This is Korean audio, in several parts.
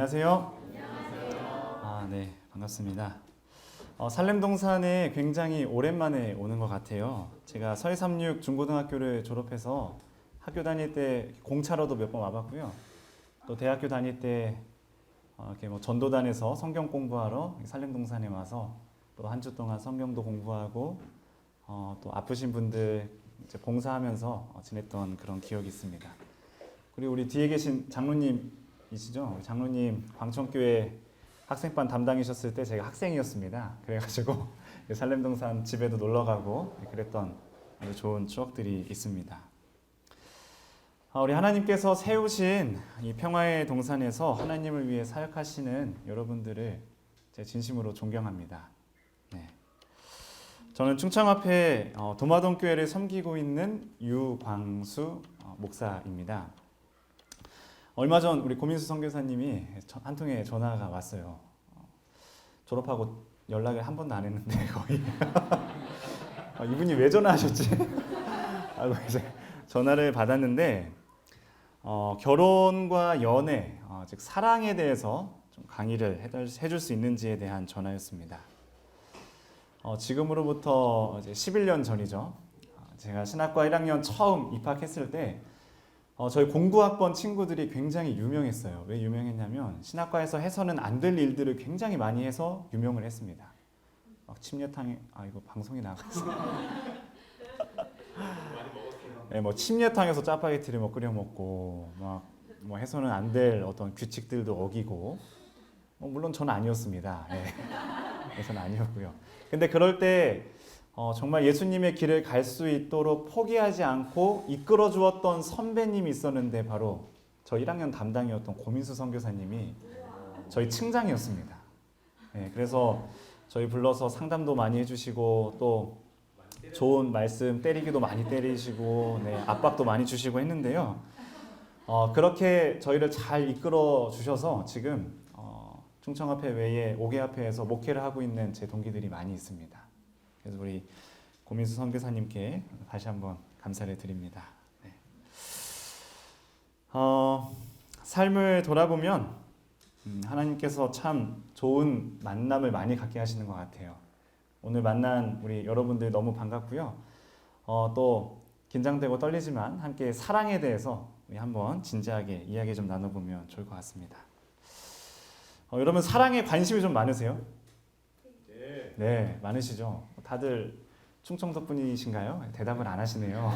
안녕하세요. 네, 반갑습니다. 살렘동산에 굉장히 오랜만에 오는 것 같아요. 제가 서해삼육 중고등학교를 졸업해서 학교 다닐 때 공차로도 몇 번 와봤고요. 또 대학교 다닐 때 이렇게 뭐 전도단에서 성경 공부하러 살렘동산에 와서 또 한 주 동안 성경도 공부하고 또 아프신 분들 이제 봉사하면서 지냈던 그런 기억이 있습니다. 그리고 우리 뒤에 계신 장로님이시죠? 우리 장로님 광천교회 학생반 담당이셨을 때 제가 학생이었습니다. 그래가지고 살렘동산 집에도 놀러 가고 그랬던 아주 좋은 추억들이 있습니다. 우리 하나님께서 세우신 이 평화의 동산에서 하나님을 위해 사역하시는 여러분들을 제 진심으로 존경합니다. 네. 저는 충청 앞에 도마동교회를 섬기고 있는 유광수 목사입니다. 얼마 전 우리 고민수 선교사님이 한 통의 전화가 왔어요. 졸업하고 연락을 한 번도 안 했는데 거의 이분이 왜 전화하셨지? 하고 이제 전화를 받았는데 결혼과 연애, 즉 사랑에 대해서 좀 강의를 해줄 수 있는지에 대한 전화였습니다. 지금으로부터 이제 11년 전이죠. 제가 신학과 1학년 처음 입학했을 때 저희 공부학번 친구들이 굉장히 유명했어요. 왜 유명했냐면 신학과에서 해서는 안 될 일들을 굉장히 많이 해서 유명을 했습니다. 막 침례탕에 이거 방송이 나갔어요. 네, 뭐 침례탕에서 짜파게티를 뭐 끓여 먹고 뭐 해서는 안 될 어떤 규칙들도 어기고 물론 저는 아니었습니다. 네. 저는 아니었고요. 근데 그럴 때 정말 예수님의 길을 갈 수 있도록 포기하지 않고 이끌어 주었던 선배님이 있었는데 바로 저 1학년 담당이었던 고민수 선교사님이 저희 층장이었습니다. 네, 그래서 저희 불러서 상담도 많이 해주시고 또 좋은 말씀 때리기도 많이 때리시고 네, 압박도 많이 주시고 했는데요. 그렇게 저희를 잘 이끌어 주셔서 지금 충청합회 외에 5개합회에서 목회를 하고 있는 제 동기들이 많이 있습니다. 그래서 우리 고민수 선교사님께 다시 한번 감사를 드립니다. 네. 삶을 돌아보면 하나님께서 참 좋은 만남을 많이 갖게 하시는 것 같아요. 오늘 만난 우리 여러분들 너무 반갑고요. 또 긴장되고 떨리지만 함께 사랑에 대해서 우리 한번 진지하게 이야기 좀 나눠보면 좋을 것 같습니다. 여러분 사랑에 관심이 좀 많으세요? 네, 많으시죠? 다들 충청도 분이신가요? 대답을 안 하시네요.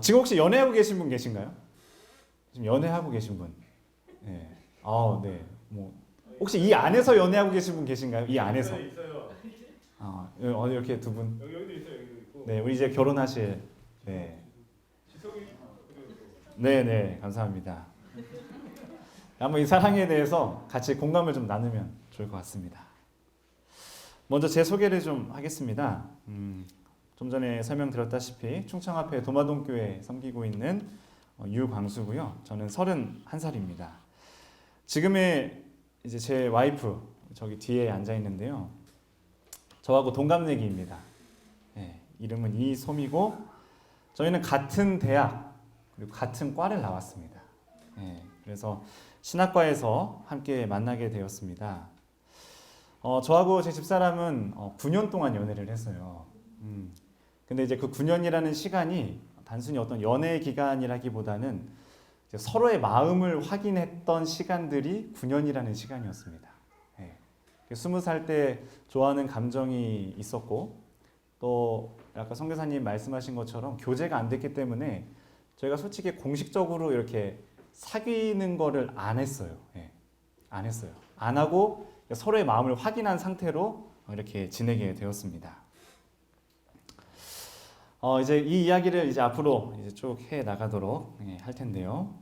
지금 혹시 연애하고 계신 분 계신가요? 지금 연애하고 계신 분? 네. 네. 뭐 혹시 이 안에서 연애하고 계신 분 계신가요? 이 안에서? 있어요. 어디 이렇게 두 분? 여기도 있어요. 여기도 있고. 네, 우리 이제 결혼하실. 네. 네, 감사합니다. 한번 이 사랑에 대해서 같이 공감을 좀 나누면 좋을 것 같습니다. 먼저 제 소개를 좀 하겠습니다. 좀 전에 설명드렸다시피 충청앞에 도마동교회 섬기고 있는 유광수고요. 저는 31살입니다. 지금의 이제 제 와이프 저기 뒤에 앉아 있는데요. 저하고 동갑내기입니다. 네, 이름은 이솜이고 저희는 같은 대학 그리고 같은 과를 나왔습니다. 네, 그래서 신학과에서 함께 만나게 되었습니다. 저하고 제 집사람은 9년 동안 연애를 했어요. 근데 이제 그 9년이라는 시간이 단순히 어떤 연애 기간이라기보다는 이제 서로의 마음을 확인했던 시간들이 9년이라는 시간이었습니다. 네. 20살 때 좋아하는 감정이 있었고 또 아까 선교사님 말씀하신 것처럼 교제가 안 됐기 때문에 저희가 솔직히 공식적으로 이렇게 사귀는 거를 안 했어요. 네. 안 했어요. 안 하고 서로의 마음을 확인한 상태로 이렇게 지내게 되었습니다. 이제 이 이야기를 이제 앞으로 이제 쭉 해 나가도록 할 텐데요.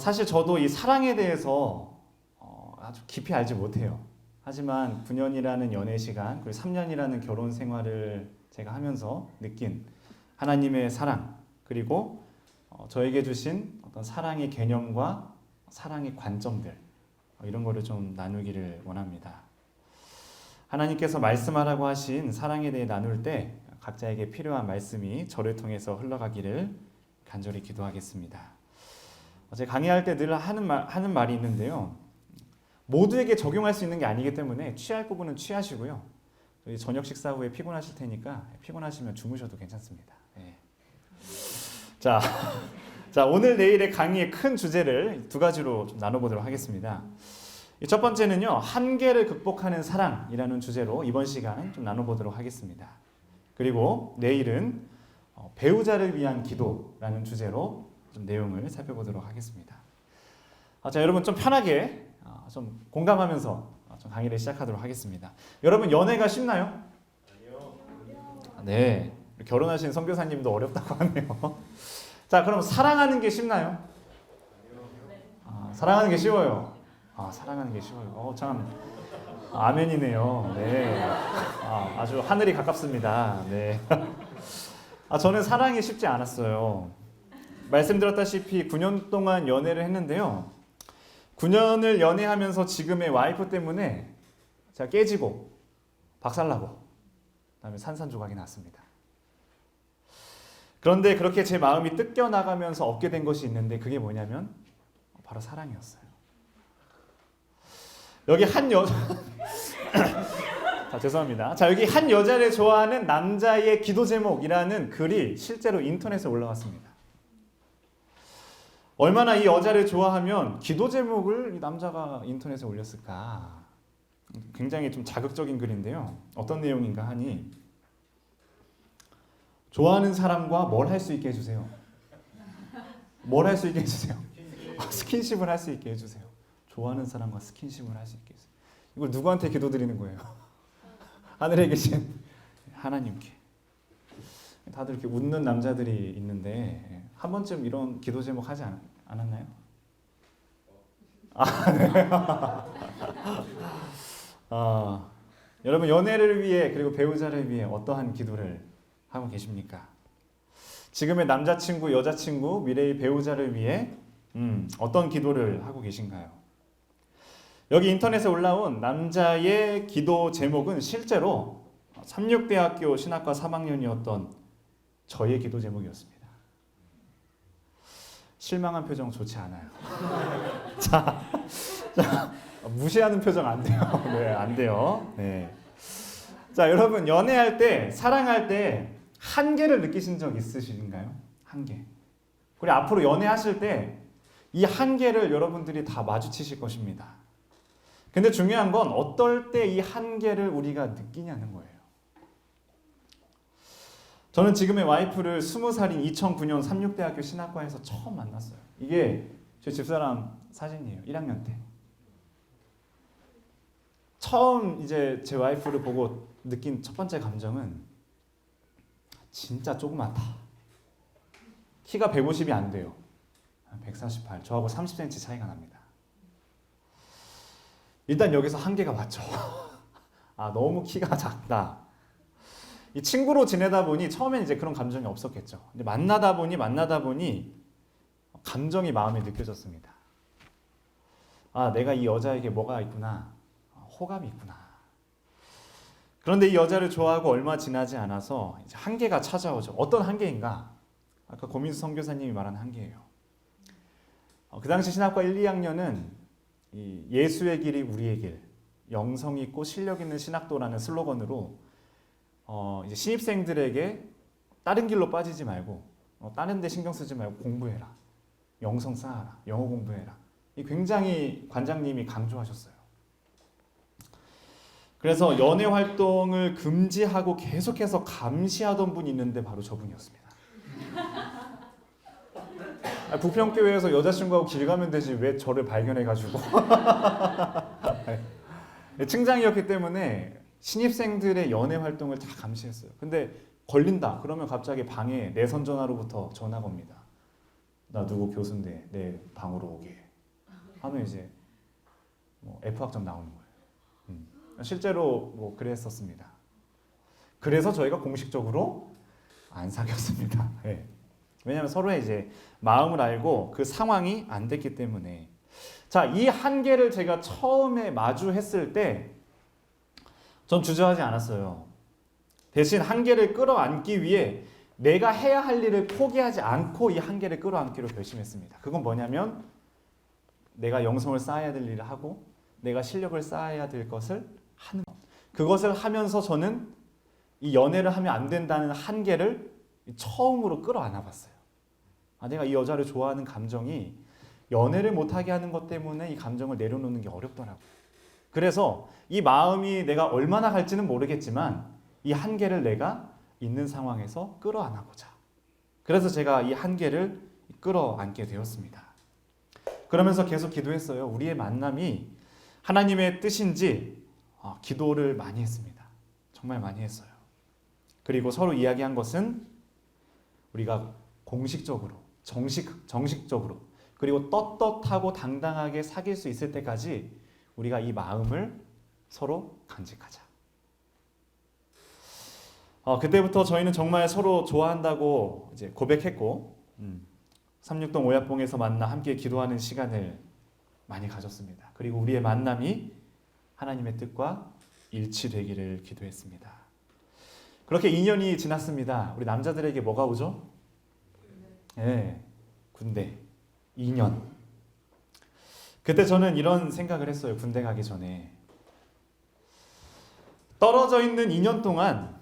사실 저도 이 사랑에 대해서 아주 깊이 알지 못해요. 하지만 9년이라는 연애 시간 그리고 3년이라는 결혼 생활을 제가 하면서 느낀 하나님의 사랑 그리고 저에게 주신 어떤 사랑의 개념과 사랑의 관점들 이런 거를 좀 나누기를 원합니다. 하나님께서 말씀하라고 하신 사랑에 대해 나눌 때 각자에게 필요한 말씀이 저를 통해서 흘러가기를 간절히 기도하겠습니다. 제가 강의할 때 늘 하는 말이 있는데요. 모두에게 적용할 수 있는 게 아니기 때문에 취할 부분은 취하시고요. 저녁 식사 후에 피곤하실 테니까 피곤하시면 주무셔도 괜찮습니다. 네. 자, 오늘 내일의 강의의 큰 주제를 두 가지로 좀 나눠보도록 하겠습니다. 첫 번째는요, 한계를 극복하는 사랑이라는 주제로 이번 시간 좀 나눠보도록 하겠습니다. 그리고 내일은 배우자를 위한 기도라는 주제로 좀 내용을 살펴보도록 하겠습니다. 자, 여러분 좀 편하게 좀 공감하면서 좀 강의를 시작하도록 하겠습니다. 여러분 연애가 쉽나요? 아니요. 네, 결혼하신 선교사님도 어렵다고 하네요. 자, 그럼 사랑하는 게 쉽나요? 아니요. 사랑하는 게 쉬워요. 사랑하는 게 쉬워요. 참 아멘이네요. 네, 아주 하늘이 가깝습니다. 네. 저는 사랑이 쉽지 않았어요. 말씀드렸다시피 9년 동안 연애를 했는데요. 9년을 연애하면서 지금의 와이프 때문에 제가 깨지고 박살나고 그다음에 산산조각이 났습니다. 그런데 그렇게 제 마음이 뜯겨나가면서 얻게 된 것이 있는데 그게 뭐냐면 바로 사랑이었어요. 여기 한 여자 죄송합니다. 자, 여기 한 여자를 좋아하는 남자의 기도 제목이라는 글이 실제로 인터넷에 올라왔습니다. 얼마나 이 여자를 좋아하면 기도 제목을 이 남자가 인터넷에 올렸을까? 굉장히 좀 자극적인 글인데요. 어떤 내용인가 하니 좋아하는 사람과 뭘 할 수 있게 해주세요. 뭘 할 수 있게 해주세요. 스킨십을 할 수 있게 해주세요. 좋아하는 사람과 스킨십을 할 수 있게 해주세요. 이걸 누구한테 기도드리는 거예요? 하늘에 계신 하나님께. 다들 이렇게 웃는 남자들이 있는데 한 번쯤 이런 기도 제목 하지 않았나요? 네. 여러분 연애를 위해 그리고 배우자를 위해 어떠한 기도를 하고 계십니까? 지금의 남자친구, 여자친구, 미래의 배우자를 위해 어떤 기도를 하고 계신가요? 여기 인터넷에 올라온 남자의 기도 제목은 실제로 삼육대학교 신학과 3학년이었던 저의 기도 제목이었습니다. 실망한 표정 좋지 않아요. 자, 무시하는 표정 안 돼요. 네, 안 돼요. 네. 자, 여러분 연애할 때, 사랑할 때 한계를 느끼신 적 있으신가요? 한계. 그리고 앞으로 연애하실 때 이 한계를 여러분들이 다 마주치실 것입니다. 근데 중요한 건 어떨 때 이 한계를 우리가 느끼냐는 거예요. 저는 지금의 와이프를 20살인 2009년 삼육대학교 신학과에서 처음 만났어요. 이게 제 집사람 사진이에요. 1학년 때. 처음 이제 제 와이프를 보고 느낀 첫 번째 감정은 진짜 조그맣다. 키가 150이 안 돼요. 148. 저하고 30cm 차이가 납니다. 일단 여기서 한계가 맞죠. 너무 키가 작다. 이 친구로 지내다 보니 처음엔 이제 그런 감정이 없었겠죠. 근데 만나다 보니 감정이 마음에 느껴졌습니다. 내가 이 여자에게 뭐가 있구나. 호감이 있구나. 그런데 이 여자를 좋아하고 얼마 지나지 않아서 이제 한계가 찾아오죠. 어떤 한계인가? 아까 고민수 선교사님이 말한 한계예요. 그 당시 신학과 1, 2학년은 이 예수의 길이 우리의 길, 영성 있고 실력 있는 신학도라는 슬로건으로 이제 신입생들에게 다른 길로 빠지지 말고 다른 데 신경 쓰지 말고 공부해라. 영성 쌓아라. 영어 공부해라. 이 굉장히 관장님이 강조하셨어요. 그래서 연애 활동을 금지하고 계속해서 감시하던 분이 있는데 바로 저분이었습니다. 부평교회에서 여자친구하고 길 가면 되지 왜 저를 발견해가지고 층장이었기 때문에 신입생들의 연애 활동을 다 감시했어요. 근데 걸린다 그러면 갑자기 방에 내선 전화로부터 전화가 옵니다. 나 누구 교수인데 내 방으로 오게 하면 이제 F학점 나오는 거예요. 실제로 그랬었습니다. 그래서 저희가 공식적으로 안 사귀었습니다. 네. 왜냐하면 서로의 이제 마음을 알고 그 상황이 안 됐기 때문에. 자, 이 한계를 제가 처음에 마주했을 때 전 주저하지 않았어요. 대신 한계를 끌어안기 위해 내가 해야 할 일을 포기하지 않고 이 한계를 끌어안기로 결심했습니다. 그건 뭐냐면 내가 영성을 쌓아야 될 일을 하고 내가 실력을 쌓아야 될 것을 하는 것. 그것을 하면서 저는 이 연애를 하면 안 된다는 한계를 처음으로 끌어안아 봤어요. 내가 이 여자를 좋아하는 감정이 연애를 못하게 하는 것 때문에 이 감정을 내려놓는 게 어렵더라고요. 그래서 이 마음이 내가 얼마나 갈지는 모르겠지만 이 한계를 내가 있는 상황에서 끌어안아보자. 그래서 제가 이 한계를 끌어안게 되었습니다. 그러면서 계속 기도했어요. 우리의 만남이 하나님의 뜻인지 기도를 많이 했습니다. 정말 많이 했어요. 그리고 서로 이야기한 것은 우리가 공식적으로, 정식적으로 그리고 떳떳하고 당당하게 사귈 수 있을 때까지 우리가 이 마음을 서로 간직하자. 그때부터 저희는 정말 서로 좋아한다고 이제 고백했고 36동 오야뽕에서 만나 함께 기도하는 시간을 많이 가졌습니다. 그리고 우리의 만남이 하나님의 뜻과 일치되기를 기도했습니다. 그렇게 2년이 지났습니다. 우리 남자들에게 뭐가 오죠? 네, 군대. 2년. 그때 저는 이런 생각을 했어요. 군대 가기 전에. 떨어져 있는 2년 동안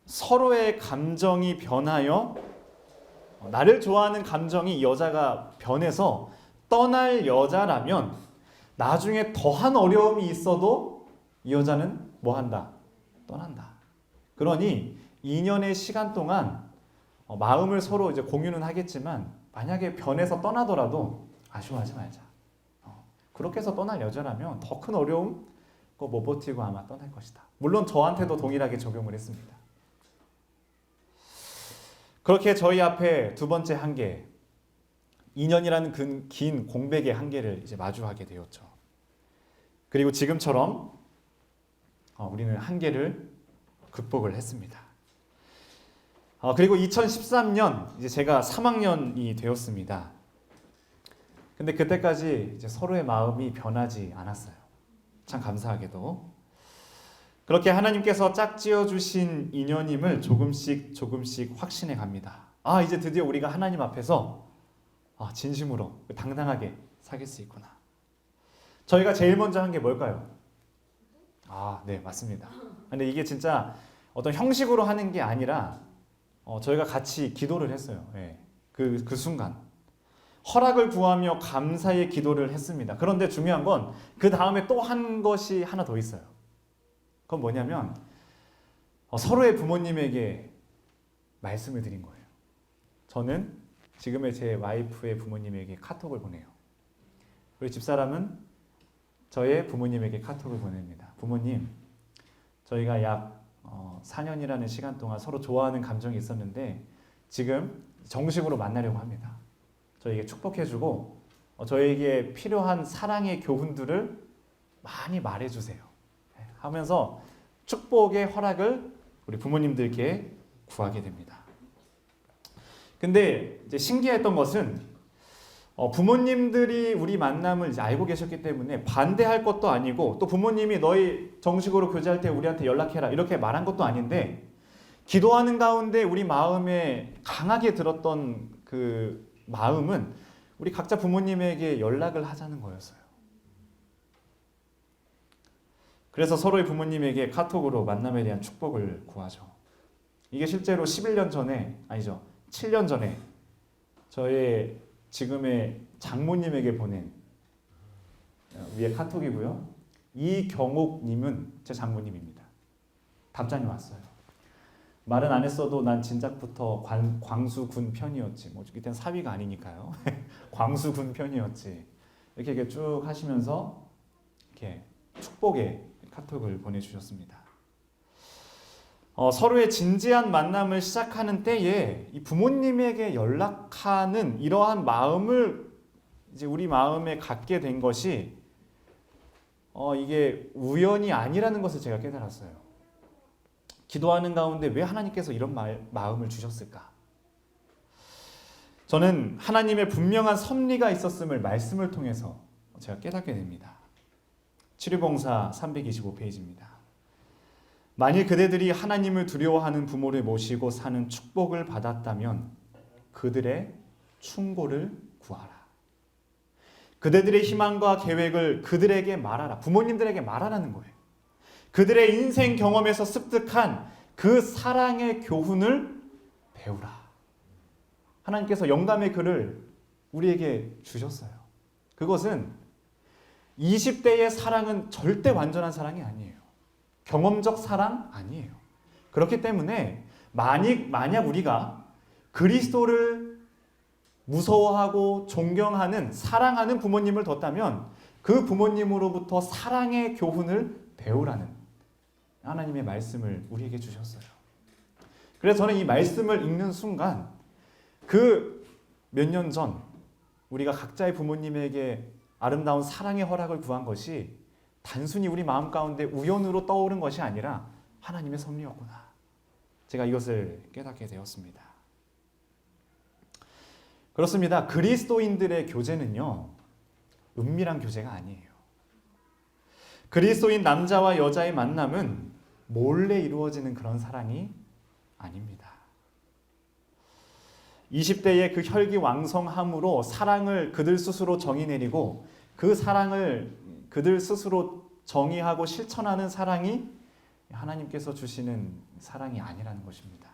서로의 감정이 변하여 나를 좋아하는 감정이 여자가 변해서 떠날 여자라면 나중에 더한 어려움이 있어도 이 여자는 뭐 한다? 떠난다. 그러니 2년의 시간 동안 마음을 서로 이제 공유는 하겠지만 만약에 변해서 떠나더라도 아쉬워하지 말자. 그렇게 해서 떠날 여자라면 더 큰 어려움 못 버티고 아마 떠날 것이다. 물론 저한테도 동일하게 적용을 했습니다. 그렇게 저희 앞에 두 번째 한계, 2년이라는 긴 공백의 한계를 이제 마주하게 되었죠. 그리고 지금처럼 우리는 한계를 극복을 했습니다. 그리고 2013년 이제 제가 3학년이 되었습니다. 근데 그때까지 이제 서로의 마음이 변하지 않았어요. 참 감사하게도. 그렇게 하나님께서 짝지어 주신 인연임을 조금씩 확신해 갑니다. 이제 드디어 우리가 하나님 앞에서 진심으로 당당하게 사귈 수 있구나. 저희가 제일 먼저 한 게 뭘까요? 네, 맞습니다. 근데 이게 진짜 어떤 형식으로 하는 게 아니라 저희가 같이 기도를 했어요. 네, 그 순간 허락을 구하며 감사의 기도를 했습니다. 그런데 중요한 건 그 다음에 또 한 것이 하나 더 있어요. 그건 뭐냐면 서로의 부모님에게 말씀을 드린 거예요. 저는 지금의 제 와이프의 부모님에게 카톡을 보내요. 우리 집사람은 저의 부모님에게 카톡을 보냅니다. 부모님, 저희가 약 4년이라는 시간 동안 서로 좋아하는 감정이 있었는데 지금 정식으로 만나려고 합니다. 저에게 축복해주고 저에게 필요한 사랑의 교훈들을 많이 말해주세요. 하면서 축복의 허락을 우리 부모님들께 구하게 됩니다. 근데 이제 신기했던 것은 부모님들이 우리 만남을 이제 알고 계셨기 때문에 반대할 것도 아니고 또 부모님이 너희 정식으로 교제할 때 우리한테 연락해라 이렇게 말한 것도 아닌데 기도하는 가운데 우리 마음에 강하게 들었던 그 마음은 우리 각자 부모님에게 연락을 하자는 거였어요. 그래서 서로의 부모님에게 카톡으로 만남에 대한 축복을 구하죠. 이게 실제로 11년 전에, 아니죠, 7년 전에 저의 지금의 장모님에게 보낸 위에 카톡이고요. 이경옥님은 제 장모님입니다. 답장이 왔어요. 말은 안 했어도 난 진작부터 광수군 편이었지. 뭐 이때는 사위가 아니니까요. 광수군 편이었지. 이렇게 쭉 하시면서 이렇게 축복의 카톡을 보내주셨습니다. 서로의 진지한 만남을 시작하는 때에 이 부모님에게 연락하는 이러한 마음을 이제 우리 마음에 갖게 된 것이 이게 우연이 아니라는 것을 제가 깨달았어요. 기도하는 가운데 왜 하나님께서 이런 마음을 주셨을까? 저는 하나님의 분명한 섭리가 있었음을 말씀을 통해서 제가 깨닫게 됩니다. 치료봉사 325페이지입니다. 만일 그대들이 하나님을 두려워하는 부모를 모시고 사는 축복을 받았다면 그들의 충고를 구하라. 그대들의 희망과 계획을 그들에게 말하라. 부모님들에게 말하라는 거예요. 그들의 인생 경험에서 습득한 그 사랑의 교훈을 배우라. 하나님께서 영감의 글을 우리에게 주셨어요. 그것은 20대의 사랑은 절대 완전한 사랑이 아니에요. 경험적 사랑 아니에요. 그렇기 때문에 만약 우리가 그리스도를 무서워하고 존경하는 사랑하는 부모님을 뒀다면 그 부모님으로부터 사랑의 교훈을 배우라는 하나님의 말씀을 우리에게 주셨어요. 그래서 저는 이 말씀을 읽는 순간 그 몇 년 전 우리가 각자의 부모님에게 아름다운 사랑의 허락을 구한 것이 단순히 우리 마음 가운데 우연으로 떠오른 것이 아니라 하나님의 섭리였구나. 제가 이것을 깨닫게 되었습니다. 그렇습니다. 그리스도인들의 교제는요, 은밀한 교제가 아니에요. 그리스도인 남자와 여자의 만남은 몰래 이루어지는 그런 사랑이 아닙니다. 20대의 그 혈기왕성함으로 사랑을 그들 스스로 정의 내리고 그 사랑을 그들 스스로 정의하고 실천하는 사랑이 하나님께서 주시는 사랑이 아니라는 것입니다.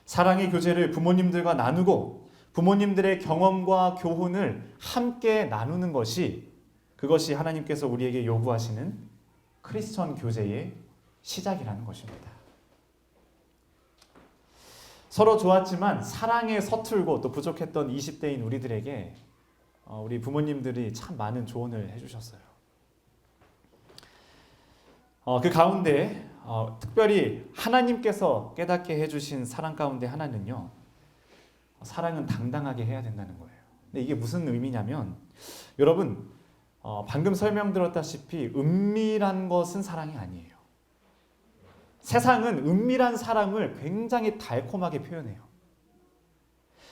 사랑의 교제를 부모님들과 나누고 부모님들의 경험과 교훈을 함께 나누는 것이 그것이 하나님께서 우리에게 요구하시는 크리스천 교제의 시작이라는 것입니다. 서로 좋았지만 사랑에 서툴고 또 부족했던 20대인 우리들에게 우리 부모님들이 참 많은 조언을 해주셨어요. 그 가운데 특별히 하나님께서 깨닫게 해주신 사랑 가운데 하나는요, 사랑은 당당하게 해야 된다는 거예요. 근데 이게 무슨 의미냐면, 여러분 방금 설명드렸다시피 은밀한 것은 사랑이 아니에요. 세상은 은밀한 사랑을 굉장히 달콤하게 표현해요.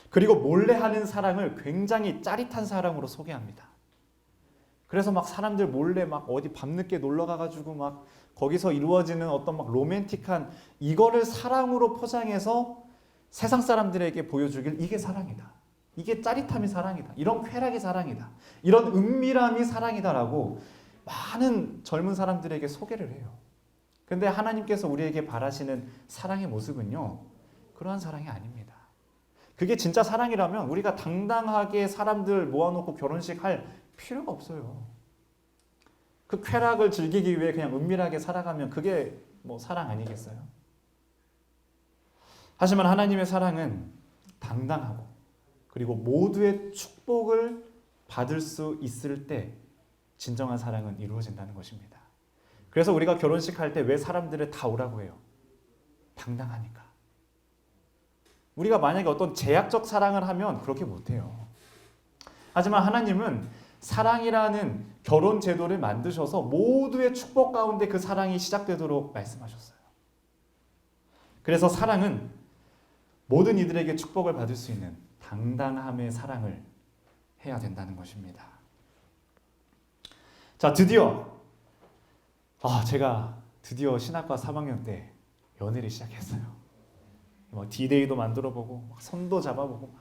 그리고 몰래 하는 사랑을 굉장히 짜릿한 사랑으로 소개합니다. 그래서 막 사람들 몰래 막 어디 밤늦게 놀러 가가지고 막 거기서 이루어지는 어떤 막 로맨틱한 이거를 사랑으로 포장해서 세상 사람들에게 보여주길 이게 사랑이다. 이게 짜릿함이 사랑이다. 이런 쾌락이 사랑이다. 이런 은밀함이 사랑이다라고 많은 젊은 사람들에게 소개를 해요. 근데 하나님께서 우리에게 바라시는 사랑의 모습은요, 그러한 사랑이 아닙니다. 그게 진짜 사랑이라면 우리가 당당하게 사람들 모아놓고 결혼식 할 필요가 없어요. 그 쾌락을 즐기기 위해 그냥 은밀하게 살아가면 그게 뭐 사랑 아니겠어요? 하지만 하나님의 사랑은 당당하고 그리고 모두의 축복을 받을 수 있을 때 진정한 사랑은 이루어진다는 것입니다. 그래서 우리가 결혼식 할 때 왜 사람들을 다 오라고 해요? 당당하니까. 우리가 만약에 어떤 제약적 사랑을 하면 그렇게 못해요. 하지만 하나님은 사랑이라는 결혼 제도를 만드셔서 모두의 축복 가운데 그 사랑이 시작되도록 말씀하셨어요. 그래서 사랑은 모든 이들에게 축복을 받을 수 있는 당당함의 사랑을 해야 된다는 것입니다. 자, 제가 드디어 신학과 3학년 때 연애를 시작했어요. D-Day도 만들어보고 막 손도 잡아보고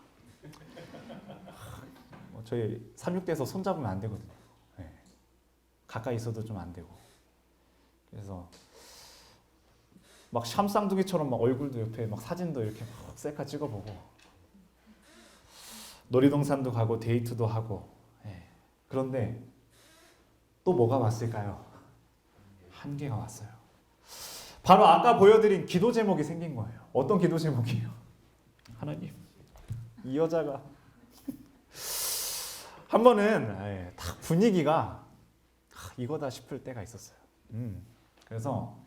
저희 36대에서 손 잡으면 안 되거든요. 네. 가까이 있어도 좀 안 되고. 그래서 막 샴쌍둥이처럼 막 얼굴도 옆에 막 사진도 이렇게 막 셀카 찍어보고 놀이동산도 가고 데이트도 하고. 네. 그런데 또 뭐가 왔을까요? 한계가 왔어요. 바로 아까 보여드린 기도 제목이 생긴 거예요. 어떤 기도 제목이에요? 하나님, 이 여자가 한 번은 딱 분위기가 이거다 싶을 때가 있었어요. 그래서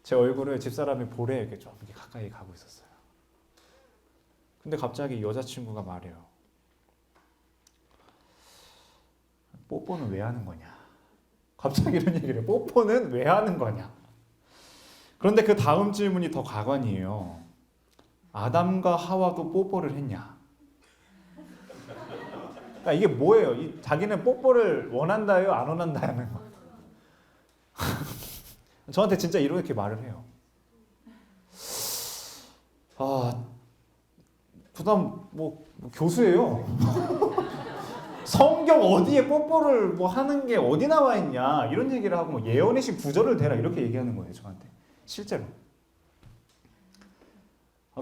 제 얼굴을 집사람이 보래 이렇게 좀 이렇게 가까이 가고 있었어요. 근데 갑자기 여자친구가 말해요. 뽀뽀는 왜 하는 거냐? 갑자기 이런 얘기를 해요. 뽀뽀는 왜 하는 거냐? 그런데 그 다음 질문이 더 가관이에요. 아담과 하와도 뽀뽀를 했냐? 그러니까 이게 뭐예요? 자기는 뽀뽀를 원한다요? 안 원한다는 거. 저한테 진짜 이렇게 말을 해요. 아, 부담 뭐 교수예요. 성경 어디에 뽀뽀를 뭐 하는 게 어디 나와 있냐 이런 얘기를 하고 뭐 예언의 신 구절을 대라 이렇게 얘기하는 거예요 저한테 실제로.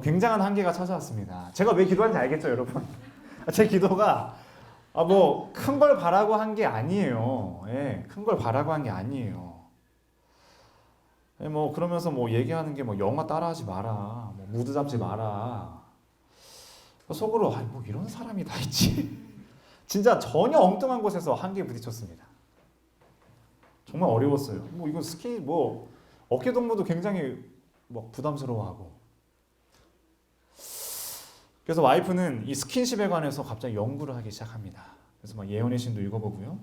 굉장한 한계가 찾아왔습니다. 제가 왜 기도하는지 알겠죠 여러분? 제 기도가 뭐 큰 걸 바라고 한 게 아니에요. 예, 큰 걸 바라고 한 게 아니에요. 예, 뭐 그러면서 뭐 얘기하는 게 뭐 영화 따라하지 마라, 뭐 무드 잡지 마라. 속으로 뭐 이런 사람이 다 있지. 진짜 전혀 엉뚱한 곳에서 한계에 부딪혔습니다. 정말 어려웠어요. 뭐 이건 스키 뭐 어깨 동무도 굉장히 뭐 부담스러워하고. 그래서 와이프는 이 스킨십에 관해서 갑자기 연구를 하기 시작합니다. 그래서 막 예언의 신도 읽어보고요.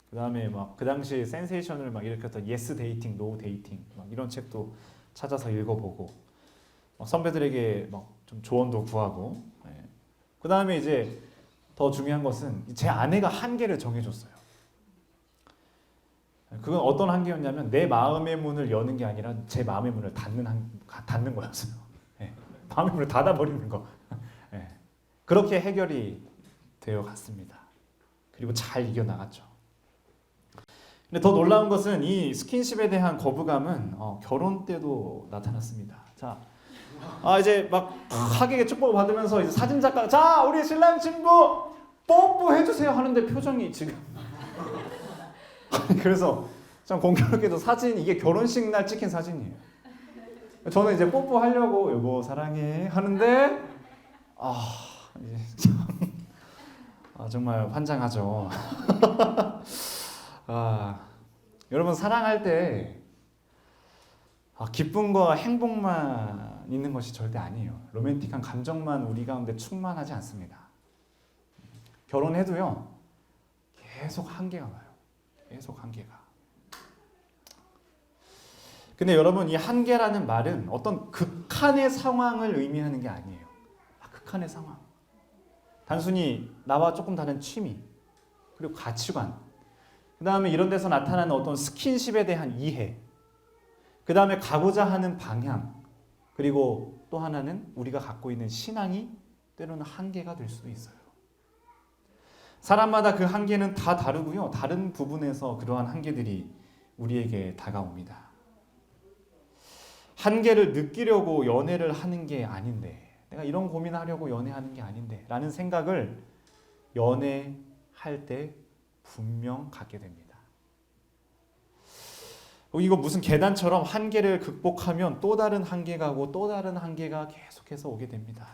그 다음에 막 그 당시 센세이션을 막 일으켰던 예스 데이팅, 노 데이팅 막 이런 책도 찾아서 읽어보고 선배들에게 막 좀 조언도 구하고. 그 다음에 이제 더 중요한 것은 제 아내가 한계를 정해줬어요. 그건 어떤 한계였냐면 내 마음의 문을 여는 게 아니라 제 마음의 문을 닫는 거였어요. 네. 마음의 문을 닫아버리는 거. 네. 그렇게 해결이 되어 갔습니다. 그리고 잘 이겨나갔죠. 근데 더 놀라운 것은 이 스킨십에 대한 거부감은 결혼 때도 나타났습니다. 자, 이제 막 하객의 축복을 받으면서 이제 사진 작가 자 우리 신랑 신부 뽀뽀 해주세요 하는데 표정이 지금 그래서 참 공교롭게도 사진 이게 결혼식 날 찍힌 사진이에요. 저는 이제 뽀뽀 하려고 여보 사랑해 하는데 이제 참 정말 환장하죠. 여러분 사랑할 때 기쁨과 행복만 있는 것이 절대 아니에요. 로맨틱한 감정만 우리 가운데 충만하지 않습니다. 결혼해도요 계속 한계가 와요. 계속 한계가. 근데 여러분 이 한계라는 말은 어떤 극한의 상황을 의미하는 게 아니에요. 극한의 상황. 단순히 나와 조금 다른 취미 그리고 가치관 그 다음에 이런 데서 나타나는 어떤 스킨십에 대한 이해 그 다음에 가고자 하는 방향 그리고 또 하나는 우리가 갖고 있는 신앙이 때로는 한계가 될 수도 있어요. 사람마다 그 한계는 다 다르고요. 다른 부분에서 그러한 한계들이 우리에게 다가옵니다. 한계를 느끼려고 연애를 하는 게 아닌데 내가 이런 고민하려고 연애하는 게 아닌데 라는 생각을 연애할 때 분명 갖게 됩니다. 이거 무슨 계단처럼 한계를 극복하면 또 다른 한계가 오고 또 다른 한계가 계속해서 오게 됩니다.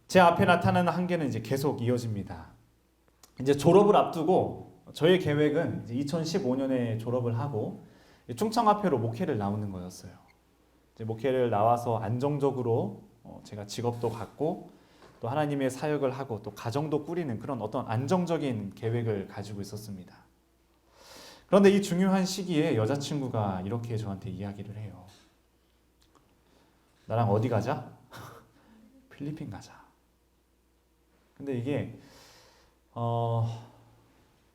제 앞에 나타나는 한계는 이제 계속 이어집니다. 이제 졸업을 앞두고 저의 계획은 이제 2015년에 졸업을 하고 충청화폐로 목회를 나오는 거였어요. 이제 목회를 나와서 안정적으로 제가 직업도 갖고 또 하나님의 사역을 하고 또 가정도 꾸리는 그런 어떤 안정적인 계획을 가지고 있었습니다. 그런데 이 중요한 시기에 여자친구가 이렇게 저한테 이야기를 해요. 나랑 어디 가자? 필리핀 가자. 근데 이게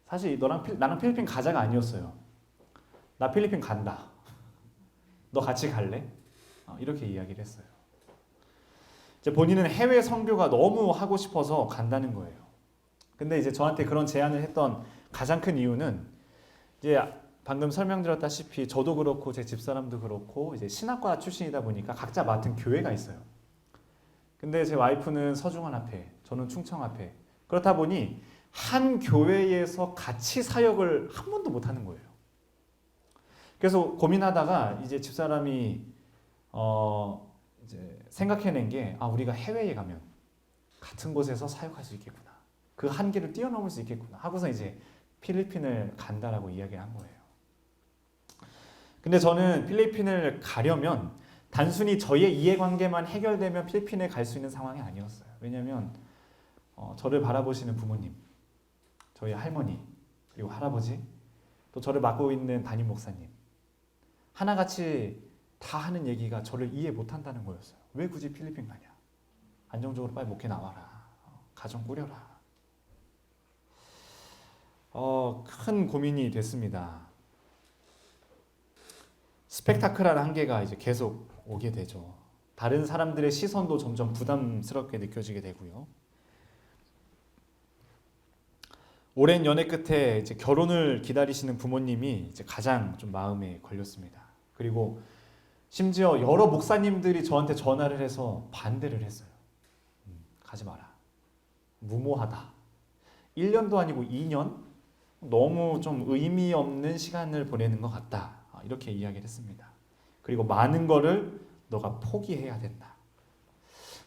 사실 나랑 필리핀 가자가 아니었어요. 나 필리핀 간다. 너 같이 갈래? 이렇게 이야기를 했어요. 이제 본인은 해외 선교가 너무 하고 싶어서 간다는 거예요. 근데 이제 저한테 그런 제안을 했던 가장 큰 이유는 이제 방금 설명드렸다시피 저도 그렇고 제 집사람도 그렇고 이제 신학과 출신이다 보니까 각자 맡은 교회가 있어요. 근데 제 와이프는 서중환합회, 저는 충청합회. 그렇다 보니 한 교회에서 같이 사역을 한 번도 못 하는 거예요. 그래서 고민하다가 이제 집사람이 이제 생각해낸 게 우리가 해외에 가면 같은 곳에서 사역할 수 있겠구나. 그 한계를 뛰어넘을 수 있겠구나. 하고서 이제 필리핀을 간다라고 이야기를 한 거예요. 근데 저는 필리핀을 가려면 단순히 저의 이해관계만 해결되면 필리핀에 갈 수 있는 상황이 아니었어요. 왜냐하면 저를 바라보시는 부모님, 저희 할머니, 그리고 할아버지, 또 저를 맡고 있는 담임 목사님 하나같이 다 하는 얘기가 저를 이해 못한다는 거였어요. 왜 굳이 필리핀 가냐? 안정적으로 빨리 목회 나와라. 가정 꾸려라. 큰 고민이 됐습니다. 스펙타클한 한계가 이제 계속 오게 되죠. 다른 사람들의 시선도 점점 부담스럽게 느껴지게 되고요. 오랜 연애 끝에 이제 결혼을 기다리시는 부모님이 이제 가장 좀 마음에 걸렸습니다. 그리고 심지어 여러 목사님들이 저한테 전화를 해서 반대를 했어요. 가지 마라. 무모하다. 1년도 아니고 2년? 너무 좀 의미 없는 시간을 보내는 것 같다. 이렇게 이야기를 했습니다. 그리고 많은 거를 너가 포기해야 된다.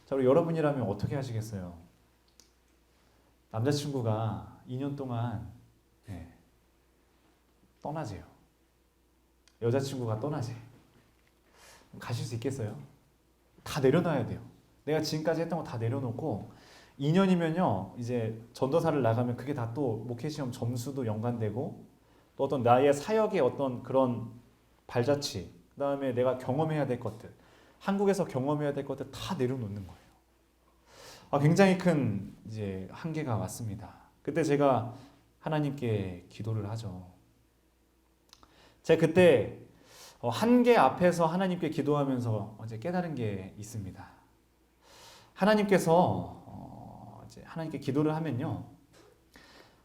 자, 우리 여러분이라면 어떻게 하시겠어요? 남자친구가 2년 동안 떠나재요. 여자친구가 떠나재. 가실 수 있겠어요? 다 내려놔야 돼요. 내가 지금까지 했던 거 다 내려놓고 2년이면요 이제 전도사를 나가면 그게 다 또 목회시험 점수도 연관되고 또 어떤 나의 사역의 어떤 그런 발자취, 그 다음에 내가 경험해야 될 것들, 한국에서 경험해야 될 것들 다 내려놓는 거예요. 굉장히 큰 이제 한계가 왔습니다. 그때 제가 하나님께 기도를 하죠. 제가 그때 한계 앞에서 하나님께 기도하면서 이제 깨달은 게 있습니다. 하나님께서 이제 하나님께 기도를 하면요,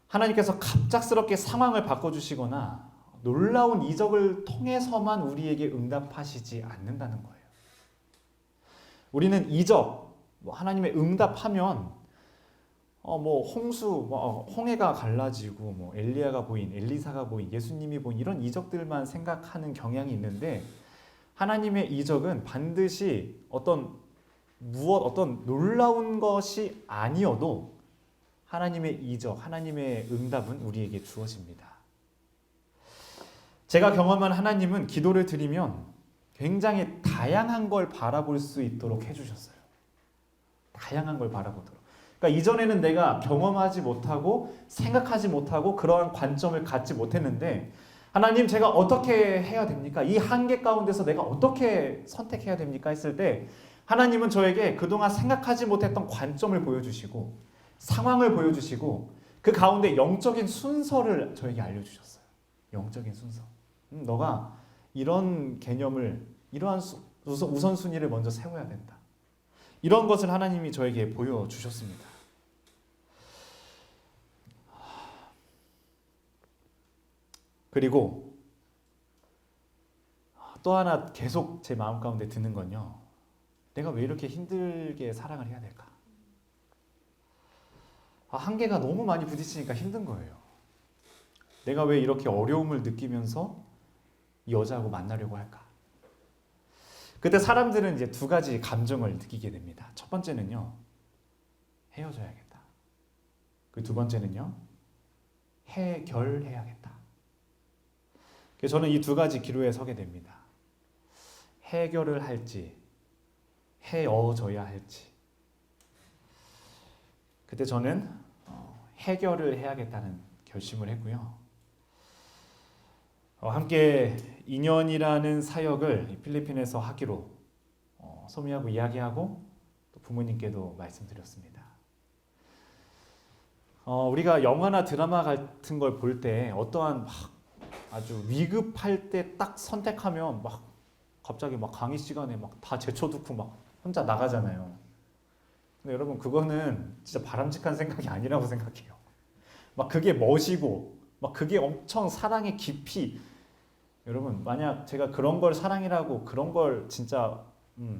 하나님께서 갑작스럽게 상황을 바꿔주시거나 놀라운 이적을 통해서만 우리에게 응답하시지 않는다는 거예요. 우리는 이적, 하나님의 응답하면 홍수, 홍해가 갈라지고 엘리야가 보인, 엘리사가 보인, 예수님이 보인 이런 이적들만 생각하는 경향이 있는데 하나님의 이적은 반드시 어떤 놀라운 것이 아니어도 하나님의 이적, 하나님의 응답은 우리에게 주어집니다. 제가 경험한 하나님은 기도를 드리면 굉장히 다양한 걸 바라볼 수 있도록 해주셨어요. 다양한 걸 바라보도록. 그러니까 이전에는 내가 경험하지 못하고 생각하지 못하고 그러한 관점을 갖지 못했는데 하나님 제가 어떻게 해야 됩니까? 이 한계 가운데서 내가 어떻게 선택해야 됩니까? 했을 때 하나님은 저에게 그동안 생각하지 못했던 관점을 보여주시고 상황을 보여주시고 그 가운데 영적인 순서를 저에게 알려주셨어요. 영적인 순서. 너가 이런 개념을, 이러한 우선순위를 먼저 세워야 된다. 이런 것을 하나님이 저에게 보여주셨습니다. 그리고 또 하나 계속 제 마음 가운데 드는 건요, 내가 왜 이렇게 힘들게 사랑을 해야 될까? 한계가 너무 많이 부딪히니까 힘든 거예요. 내가 왜 이렇게 어려움을 느끼면서 이 여자하고 만나려고 할까? 그때 사람들은 이제 두 가지 감정을 느끼게 됩니다. 첫 번째는요, 헤어져야겠다. 그 두 번째는요, 해결해야겠다. 그래서 저는 이 두 가지 기로에 서게 됩니다. 해결을 할지, 헤어져야 할지. 그때 저는 해결을 해야겠다는 결심을 했고요. 함께 2년이라는 사역을 필리핀에서 하기로 소미하고 이야기하고 또 부모님께도 말씀드렸습니다. 우리가 영화나 드라마 같은 걸 볼 때 어떠한 아주 위급할 때 딱 선택하면 갑자기 강의 시간에 다 제쳐두고 혼자 나가잖아요. 근데 여러분 그거는 진짜 바람직한 생각이 아니라고 생각해요. 그게 멋이고 그게 엄청 사랑의 깊이, 여러분 만약 제가 그런 걸 사랑이라고, 그런 걸 진짜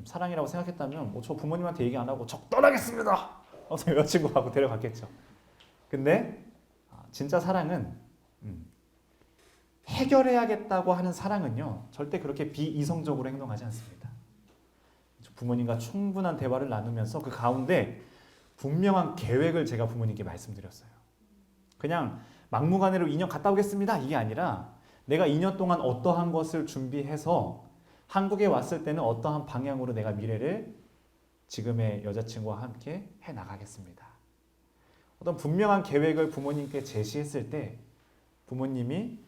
사랑이라고 생각했다면 저 부모님한테 얘기 안 하고 떠나겠습니다! 여자친구하고 데려갔겠죠. 근데 진짜 사랑은 해결해야겠다고 하는 사랑은요, 절대 그렇게 비이성적으로 행동하지 않습니다. 부모님과 충분한 대화를 나누면서 그 가운데 분명한 계획을 제가 부모님께 말씀드렸어요. 그냥 막무가내로 2년 갔다 오겠습니다 이게 아니라 내가 2년 동안 어떠한 것을 준비해서 한국에 왔을 때는 어떠한 방향으로 내가 미래를 지금의 여자친구와 함께 해나가겠습니다. 어떤 분명한 계획을 부모님께 제시했을 때 부모님이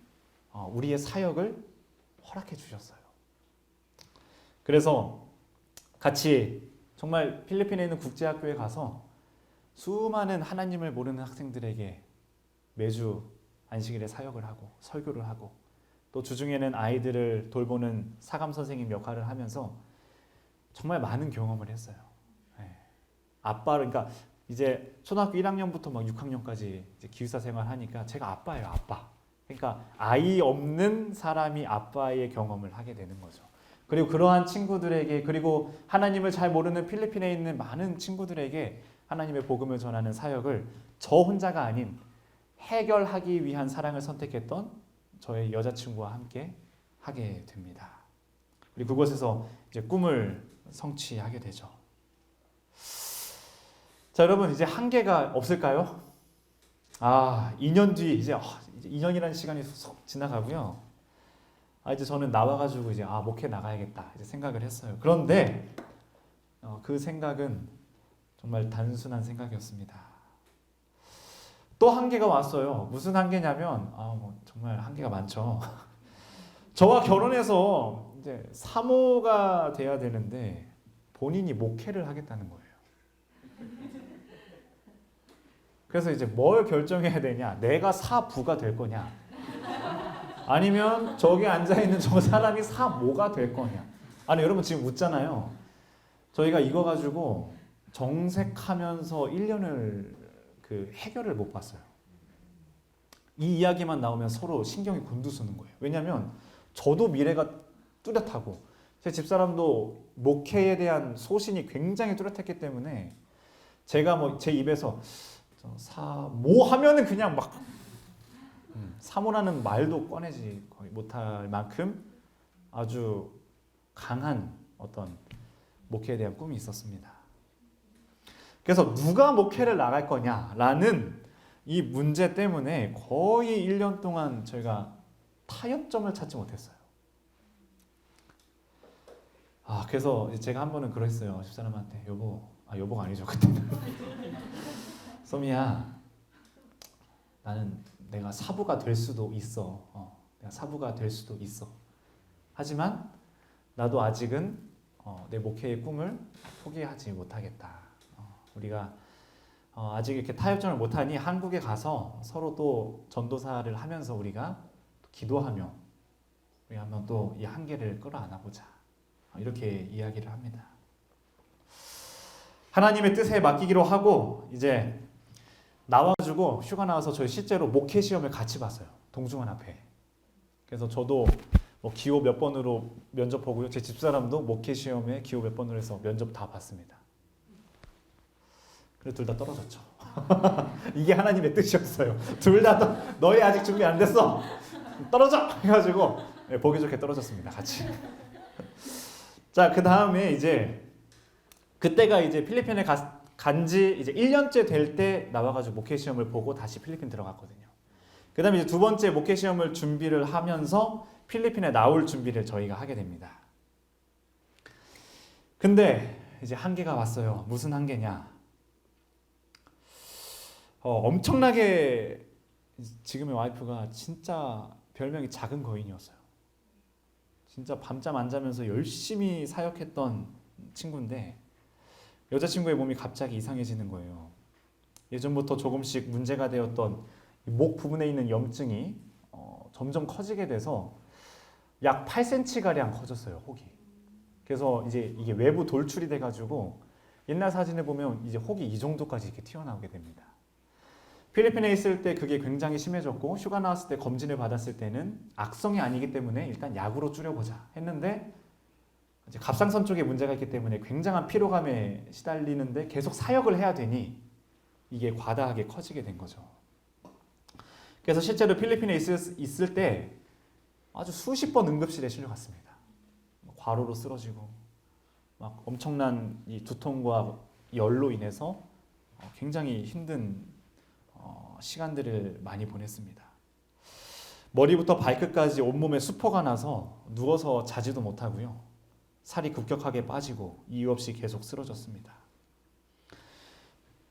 우리의 사역을 허락해 주셨어요. 그래서 같이 정말 필리핀에 있는 국제학교에 가서 수많은 하나님을 모르는 학생들에게 매주 안식일에 사역을 하고 설교를 하고 또 주중에는 아이들을 돌보는 사감 선생님 역할을 하면서 정말 많은 경험을 했어요. 예. 그러니까 이제 초등학교 1학년부터 막 6학년까지 이제 기숙사 생활하니까 제가 아빠예요, 아빠. 그러니까 아이 없는 사람이 아빠의 경험을 하게 되는 거죠. 그리고 그러한 친구들에게, 그리고 하나님을 잘 모르는 필리핀에 있는 많은 친구들에게 하나님의 복음을 전하는 사역을 저 혼자가 아닌 해결하기 위한 사랑을 선택했던 저의 여자친구와 함께 하게 됩니다. 그리고 그곳에서 이제 꿈을 성취하게 되죠. 자, 여러분, 이제 한계가 없을까요? 2년 뒤 이제 2년이라는 시간이 쏙 지나가고요. 이제 저는 나와가지고 이제 목회 나가야겠다 이제 생각을 했어요. 그런데 그 생각은 정말 단순한 생각이었습니다. 또 한계가 왔어요. 무슨 한계냐면 정말 한계가 많죠. 저와 결혼해서 이제 사모가 돼야 되는데 본인이 목회를 하겠다는 거예요. 그래서 이제 뭘 결정해야 되냐? 내가 사부가 될 거냐? 아니면 저기 앉아있는 저 사람이 사모가 될 거냐? 아니, 여러분 지금 웃잖아요. 저희가 이거 가지고 정색하면서 1년을 해결을 못 봤어요. 이 이야기만 나오면 서로 신경이 곤두서는 거예요. 왜냐하면 저도 미래가 뚜렷하고 제 집사람도 목회에 대한 소신이 굉장히 뚜렷했기 때문에 제가 제 입에서 사모 하면은 그냥 막 사모라는 말도 꺼내지 거의 못할 만큼 아주 강한 어떤 목회에 대한 꿈이 있었습니다. 그래서 누가 목회를 나갈 거냐라는 이 문제 때문에 거의 1년 동안 저희가 타협점을 찾지 못했어요. 그래서 제가 한 번은 그랬어요. 집사람한테, 여보가 아니죠 그때는. 소미야, 나는 내가 사부가 될 수도 있어. 내가 사부가 될 수도 있어. 하지만 나도 아직은 내 목회의 꿈을 포기하지 못하겠다. 우리가 아직 이렇게 타협점을 못하니 한국에 가서 서로 또 전도사를 하면서 우리가 기도하며 우리 한번 또 이 한계를 끌어안아 보자. 이렇게 이야기를 합니다. 하나님의 뜻에 맡기기로 하고 이제 나와가지고 휴가 나와서 저희 실제로 목회 시험을 같이 봤어요. 동중원 앞에. 그래서 저도 기호 몇 번으로 면접 보고요. 제 집사람도 목회 시험에 기호 몇 번으로 해서 면접 다 봤습니다. 그래서 둘 다 떨어졌죠. 이게 하나님의 뜻이었어요. 둘 다 너희 아직 준비 안 됐어. 떨어져! 해가지고 보기 좋게 떨어졌습니다. 같이. 자, 그 다음에 이제 그때가 이제 필리핀에 간지 이제 1년째 될 때 나와가지고 목회 시험을 보고 다시 필리핀 들어갔거든요. 그 다음에 이제 두 번째 목회 시험을 준비를 하면서 필리핀에 나올 준비를 저희가 하게 됩니다. 근데 이제 한계가 왔어요. 무슨 한계냐? 엄청나게 지금의 와이프가 진짜 별명이 작은 거인이었어요. 진짜 밤잠 안 자면서 열심히 사역했던 친구인데 여자친구의 몸이 갑자기 이상해지는 거예요. 예전부터 조금씩 문제가 되었던 목 부분에 있는 염증이 점점 커지게 돼서 약 8cm가량 커졌어요, 혹이. 그래서 이제 이게 외부 돌출이 돼가지고 옛날 사진을 보면 이제 혹이 이 정도까지 이렇게 튀어나오게 됩니다. 필리핀에 있을 때 그게 굉장히 심해졌고 휴가 나왔을 때 검진을 받았을 때는 악성이 아니기 때문에 일단 약으로 줄여보자 했는데 이제 갑상선 쪽에 문제가 있기 때문에 굉장한 피로감에 시달리는데 계속 사역을 해야 되니 이게 과다하게 커지게 된 거죠. 그래서 실제로 필리핀에 있을 때 아주 수십 번 응급실에 실려갔습니다. 과로로 쓰러지고 막 엄청난 이 두통과 열로 인해서 굉장히 힘든 시간들을 많이 보냈습니다. 머리부터 발끝까지 온몸에 수포가 나서 누워서 자지도 못하고요. 살이 급격하게 빠지고 이유 없이 계속 쓰러졌습니다.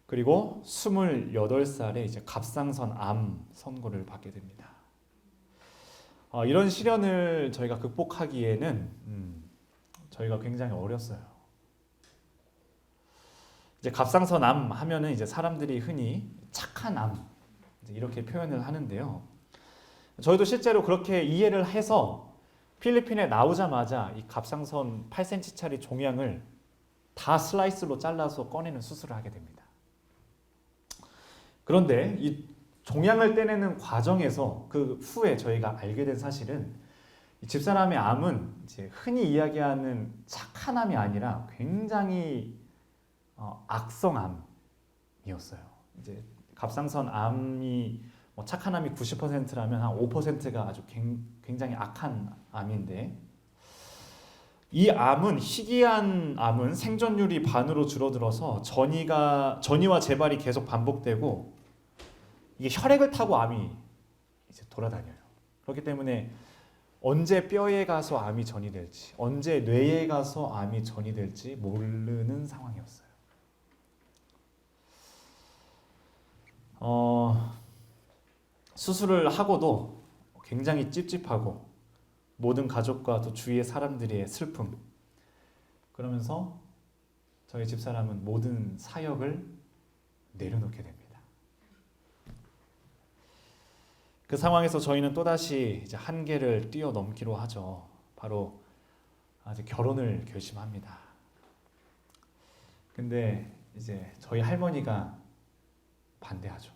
그리고 28살에 이제 갑상선 암 선고를 받게 됩니다. 이런 시련을 저희가 극복하기에는 저희가 굉장히 어렸어요. 이제 갑상선 암 하면은 이제 사람들이 흔히 착한 암 이렇게 표현을 하는데요. 저희도 실제로 그렇게 이해를 해서 필리핀에 나오자마자 이 갑상선 8cm짜리 종양을 다 슬라이스로 잘라서 꺼내는 수술을 하게 됩니다. 그런데 이 종양을 떼내는 과정에서 그 후에 저희가 알게 된 사실은 이 집사람의 암은 이제 흔히 이야기하는 착한 암이 아니라 굉장히 악성암이었어요. 이제 갑상선 암이 착한 암이 90%라면 한 5%가 아주 굉장히 악한 암인데, 이 암은 희귀한 암은 생존율이 반으로 줄어들어서 전이와 재발이 계속 반복되고 이게 혈액을 타고 암이 이제 돌아다녀요. 그렇기 때문에 언제 뼈에 가서 암이 전이될지, 언제 뇌에 가서 암이 전이될지 모르는 상황이었어요. 수술을 하고도 굉장히 찝찝하고 모든 가족과 또 주위의 사람들의 슬픔, 그러면서 저희 집사람은 모든 사역을 내려놓게 됩니다. 그 상황에서 저희는 또다시 이제 한계를 뛰어넘기로 하죠. 바로 이제 결혼을 결심합니다. 근데 이제 저희 할머니가 반대하죠.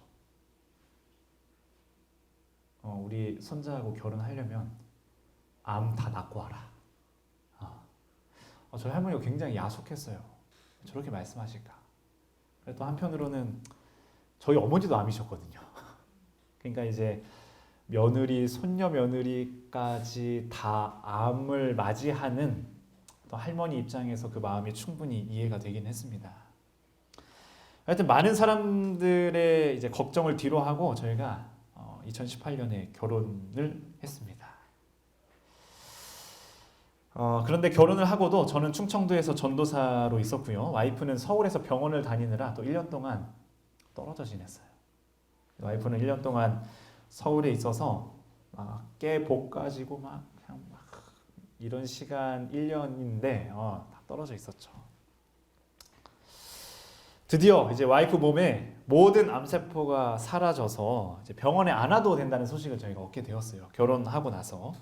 우리 손자하고 결혼하려면 암 다 낳고 와라. 저희 할머니가 굉장히 야속했어요. 저렇게 말씀하실까? 또 한편으로는 저희 어머니도 암이셨거든요. 그러니까 이제 며느리, 손녀 며느리까지 다 암을 맞이하는 또 할머니 입장에서 그 마음이 충분히 이해가 되긴 했습니다. 하여튼 많은 사람들의 이제 걱정을 뒤로 하고 저희가 2018년에 결혼을 했습니다. 그런데 결혼을 하고도 저는 충청도에서 전도사로 있었고요. 와이프는 서울에서 병원을 다니느라 또 1년 동안 떨어져 지냈어요. 와이프는 1년 동안 서울에 있어서 깨 볶아지고 그냥 이런 시간 1년인데 다 떨어져 있었죠. 드디어 이제 와이프 몸에 모든 암세포가 사라져서 이제 병원에 안 와도 된다는 소식을 저희가 얻게 되었어요. 결혼하고 나서.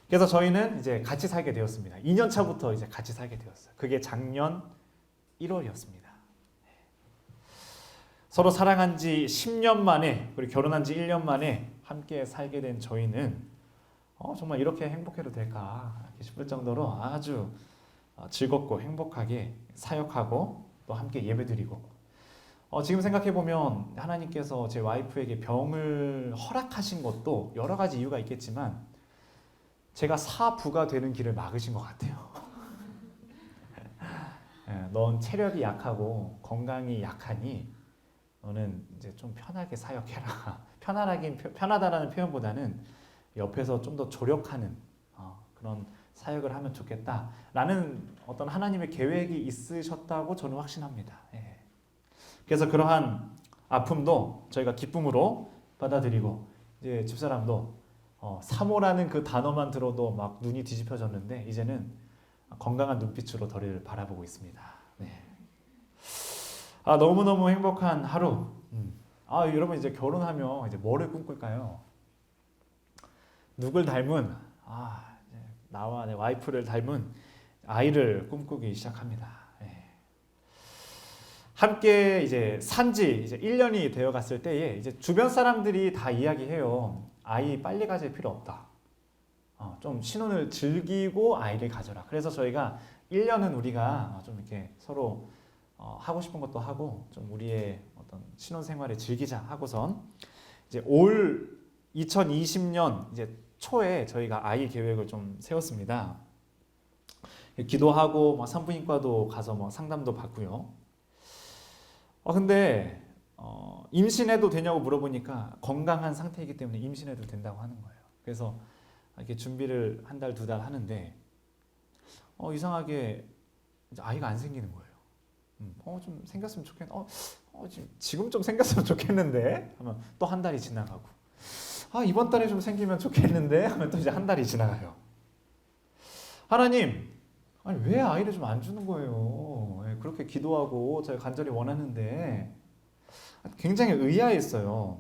그래서 저희는 이제 같이 살게 되었습니다. 2년 차부터 이제 같이 살게 되었어요. 그게 작년 1월이었습니다. 서로 사랑한 지 10년 만에, 그리고 결혼한 지 1년 만에 함께 살게 된 저희는 정말 이렇게 행복해도 될까 싶을 정도로 아주 즐겁고 행복하게 사역하고 또 함께 예배드리고, 지금 생각해보면 하나님께서 제 와이프에게 병을 허락하신 것도 여러 가지 이유가 있겠지만 제가 사부가 되는 길을 막으신 것 같아요. 넌 체력이 약하고 건강이 약하니 너는 이제 좀 편하게 사역해라. 편하다라는 표현보다는 옆에서 좀 더 조력하는 그런 사역을 하면 좋겠다라는 어떤 하나님의 계획이 있으셨다고 저는 확신합니다. 그래서 그러한 아픔도 저희가 기쁨으로 받아들이고, 이제 집사람도 사모라는 그 단어만 들어도 막 눈이 뒤집혀졌는데 이제는 건강한 눈빛으로 저를 바라보고 있습니다. 너무너무 행복한 하루. 여러분 이제 결혼하면 이제 뭐를 꿈꿀까요? 누굴 닮은 나와 내 와이프를 닮은 아이를 꿈꾸기 시작합니다. 함께 이제 산지 이제 1년이 되어 갔을 때에 이제 주변 사람들이 다 이야기해요. 아이 빨리 가질 필요 없다. 좀 신혼을 즐기고 아이를 가져라. 그래서 저희가 1년은 우리가 좀 이렇게 서로 하고 싶은 것도 하고 좀 우리의 어떤 신혼 생활을 즐기자 하고선 이제 올 2020년 이제 초에 저희가 아이 계획을 좀 세웠습니다. 기도하고 산부인과도 가서 상담도 받고요. 근데 임신해도 되냐고 물어보니까 건강한 상태이기 때문에 임신해도 된다고 하는 거예요. 그래서 이렇게 준비를 한 달, 두 달 하는데 이상하게 이제 아이가 안 생기는 거예요. 좀 생겼으면 지금 좀 생겼으면 좋겠는데 하면 또 한 달이 지나가고, 이번 달에 좀 생기면 좋겠는데 하면 또 이제 한 달이 지나가요. 하나님, 왜 아이를 좀 안 주는 거예요? 그렇게 기도하고 저희 간절히 원하는데 굉장히 의아했어요.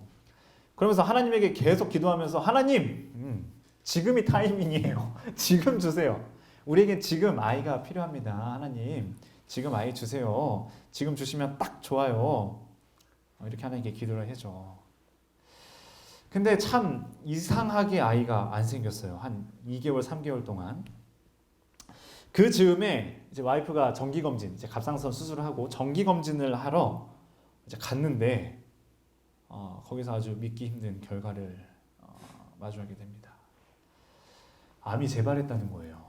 그러면서 하나님에게 계속 기도하면서 하나님, 지금이 타이밍이에요. 지금 주세요. 우리에게 지금 아이가 필요합니다. 하나님, 지금 아이 주세요. 지금 주시면 딱 좋아요. 이렇게 하나님께 기도를 해줘. 근데 참 이상하게 아이가 안 생겼어요. 한 2개월, 3개월 동안. 그 즈음에 이제 와이프가 정기검진, 이제 갑상선 수술을 하고 정기검진을 하러 이제 갔는데, 거기서 아주 믿기 힘든 결과를 마주하게 됩니다. 암이 재발했다는 거예요.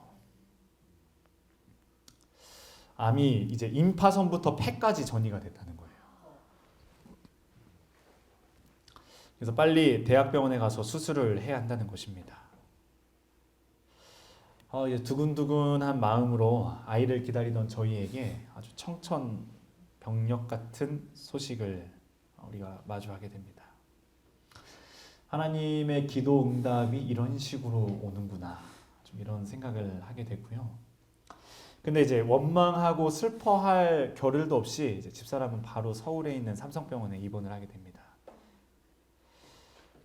암이 이제 임파선부터 폐까지 전이가 됐다는 거예요. 그래서 빨리 대학병원에 가서 수술을 해야 한다는 것입니다. 이제 두근두근한 마음으로 아이를 기다리던 저희에게 아주 청천벽력 같은 소식을 우리가 마주하게 됩니다. 하나님의 기도 응답이 이런 식으로 오는구나, 좀 이런 생각을 하게 됐고요. 근데 이제 원망하고 슬퍼할 겨를도 없이 이제 집사람은 바로 서울에 있는 삼성병원에 입원을 하게 됩니다.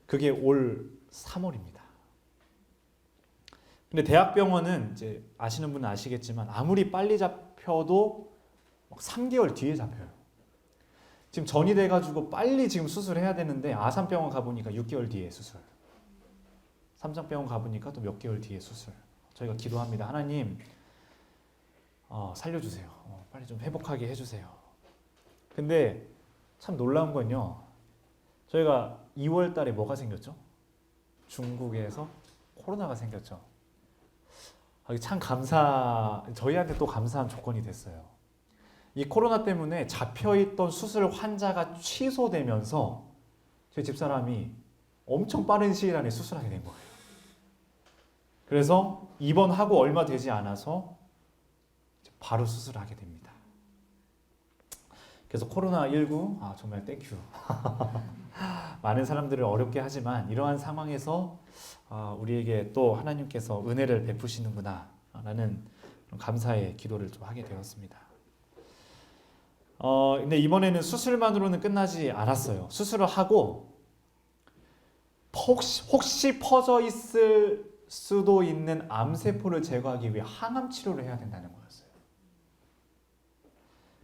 그게 올 3월입니다. 근데 대학병원은 이제 아시는 분은 아시겠지만 아무리 빨리 잡혀도 3개월 뒤에 잡혀요. 지금 전이 돼가지고 빨리 지금 수술해야 되는데 아산병원 가보니까 6개월 뒤에 수술. 삼성병원 가보니까 또 몇 개월 뒤에 수술. 저희가 기도합니다. 하나님, 살려주세요. 빨리 좀 회복하게 해주세요. 근데 참 놀라운 건요. 저희가 2월 달에 뭐가 생겼죠? 중국에서 코로나가 생겼죠. 참 저희한테 또 감사한 조건이 됐어요. 이 코로나 때문에 잡혀있던 수술 환자가 취소되면서 저희 집사람이 엄청 빠른 시일 안에 수술하게 된 거예요. 그래서 입원하고 얼마 되지 않아서 바로 수술하게 됩니다. 그래서 코로나19 정말 땡큐. 많은 사람들을 어렵게 하지만 이러한 상황에서 우리에게 또 하나님께서 은혜를 베푸시는구나 라는 감사의 기도를 좀 하게 되었습니다. 근데 이번에는 수술만으로는 끝나지 않았어요. 수술을 하고 혹시 퍼져 있을 수도 있는 암세포를 제거하기 위해 항암 치료를 해야 된다는 거였어요.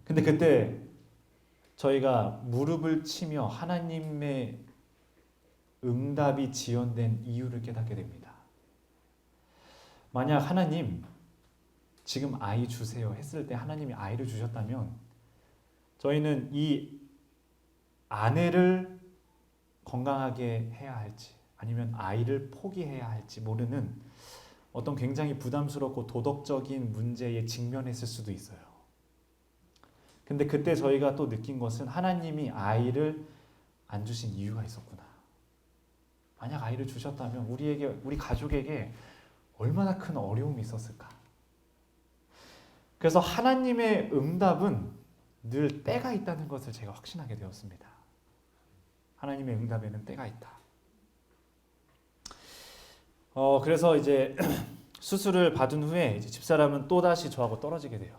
근데 그때 저희가 무릎을 치며 하나님의 응답이 지연된 이유를 깨닫게 됩니다. 만약 하나님 지금 아이 주세요 했을 때 하나님이 아이를 주셨다면 저희는 이 아내를 건강하게 해야 할지 아니면 아이를 포기해야 할지 모르는 어떤 굉장히 부담스럽고 도덕적인 문제에 직면했을 수도 있어요. 근데 그때 저희가 또 느낀 것은 하나님이 아이를 안 주신 이유가 있었구나. 만약 아이를 주셨다면 우리 가족에게 얼마나 큰 어려움이 있었을까. 그래서 하나님의 응답은 늘 때가 있다는 것을 제가 확신하게 되었습니다. 하나님의 응답에는 때가 있다. 그래서 이제 수술을 받은 후에 이제 집사람은 또다시 저하고 떨어지게 돼요.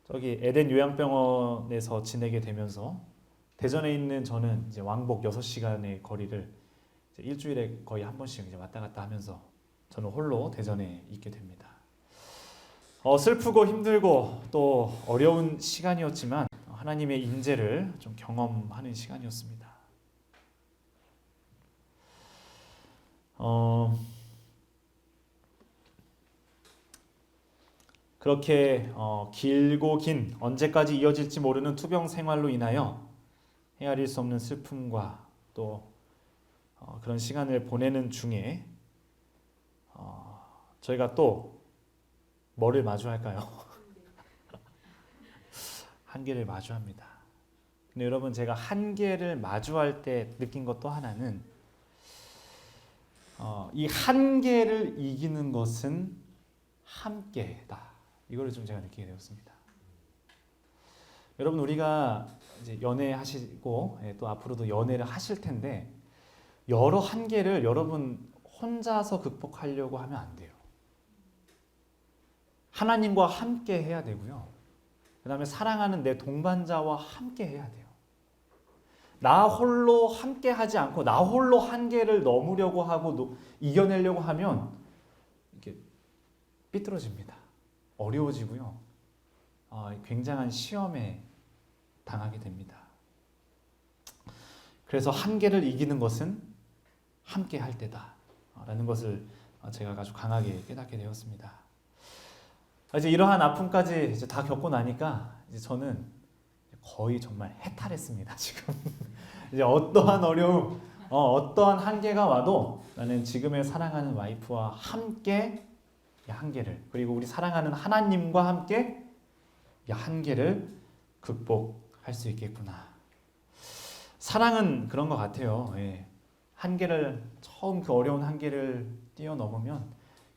저기 에덴 요양병원에서 지내게 되면서 대전에 있는 저는 이제 왕복 6시간의 거리를 이제 일주일에 거의 한 번씩 이제 왔다 갔다 하면서 저는 홀로 대전에 있게 됩니다. 슬프고 힘들고 또 어려운 시간이었지만 하나님의 인재를 좀 경험하는 시간이었습니다. 그렇게 길고 긴 언제까지 이어질지 모르는 투병 생활로 인하여 헤아릴 수 없는 슬픔과 또 그런 시간을 보내는 중에 저희가 또 뭐를 마주할까요? 한계를 마주합니다. 근데 여러분 제가 한계를 마주할 때 느낀 것 또 하나는 이 한계를 이기는 것은 함께다. 이거를 좀 제가 느끼게 되었습니다. 여러분 우리가 이제 연애하시고 또 앞으로도 연애를 하실 텐데 여러 한계를 여러분 혼자서 극복하려고 하면 안 돼요. 하나님과 함께 해야 되고요. 그 다음에 사랑하는 내 동반자와 함께 해야 돼요. 나 홀로 함께 하지 않고 나 홀로 한계를 넘으려고 하고 이겨내려고 하면 이렇게 삐뚤어집니다. 어려워지고요. 굉장한 시험에 당하게 됩니다. 그래서 한계를 이기는 것은 함께 할 때다 라는 것을 제가 아주 강하게 깨닫게 되었습니다. 이제 이러한 아픔까지 이제 다 겪고 나니까 이제 저는 거의 정말 해탈했습니다. 지금 이제 어떠한 어려움, 어떠한 한계가 와도 나는 지금의 사랑하는 와이프와 함께 이 한계를, 그리고 우리 사랑하는 하나님과 함께 이 한계를 극복할 수 있겠구나. 사랑은 그런 것 같아요. 예. 한계를 처음 그 어려운 한계를 뛰어넘으면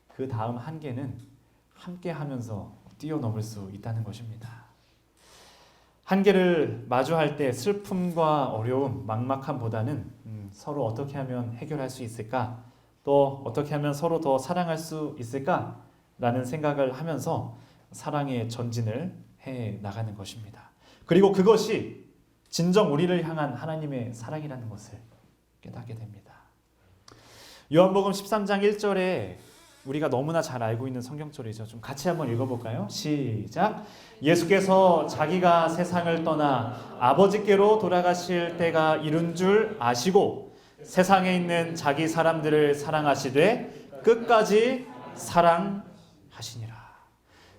그 다음 한계는 함께 하면서 뛰어넘을 수 있다는 것입니다. 한계를 마주할 때 슬픔과 어려움, 막막함보다는 서로 어떻게 하면 해결할 수 있을까? 또 어떻게 하면 서로 더 사랑할 수 있을까? 라는 생각을 하면서 사랑의 전진을 해 나가는 것입니다. 그리고 그것이 진정 우리를 향한 하나님의 사랑이라는 것을 깨닫게 됩니다. 요한복음 13장 1절에 우리가 너무나 잘 알고 있는 성경절이죠. 좀 같이 한번 읽어볼까요? 시작. 예수께서 자기가 세상을 떠나 아버지께로 돌아가실 때가 이른 줄 아시고 세상에 있는 자기 사람들을 사랑하시되 끝까지 사랑하시니라.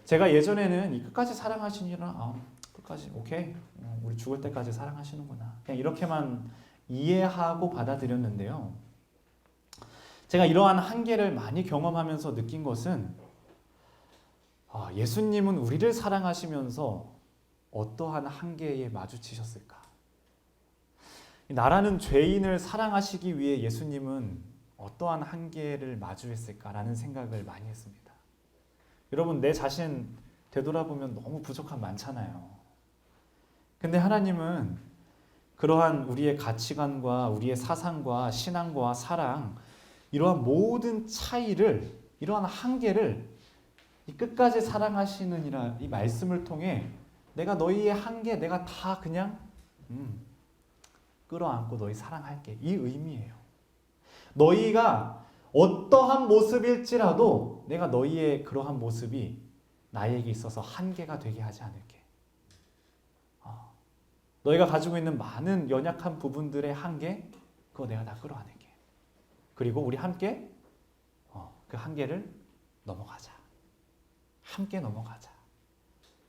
제가 예전에는 이 끝까지 사랑하시니라, 끝까지 오케이, 우리 죽을 때까지 사랑하시는구나, 그냥 이렇게만 이해하고 받아들였는데요. 제가 이러한 한계를 많이 경험하면서 느낀 것은 예수님은 우리를 사랑하시면서 어떠한 한계에 마주치셨을까? 나라는 죄인을 사랑하시기 위해 예수님은 어떠한 한계를 마주했을까라는 생각을 많이 했습니다. 여러분, 내 자신 되돌아보면 너무 부족함 많잖아요. 근데 하나님은 그러한 우리의 가치관과 우리의 사상과 신앙과 사랑, 이러한 모든 차이를, 이러한 한계를 끝까지 사랑하시느니라 이 말씀을 통해 내가 너희의 한계 내가 다 그냥 끌어안고 너희 사랑할게, 이 의미예요. 너희가 어떠한 모습일지라도 내가 너희의 그러한 모습이 나에게 있어서 한계가 되게 하지 않을게. 너희가 가지고 있는 많은 연약한 부분들의 한계, 그거 내가 다 끌어안을게. 그리고 우리 함께 그 한계를 넘어가자. 함께 넘어가자.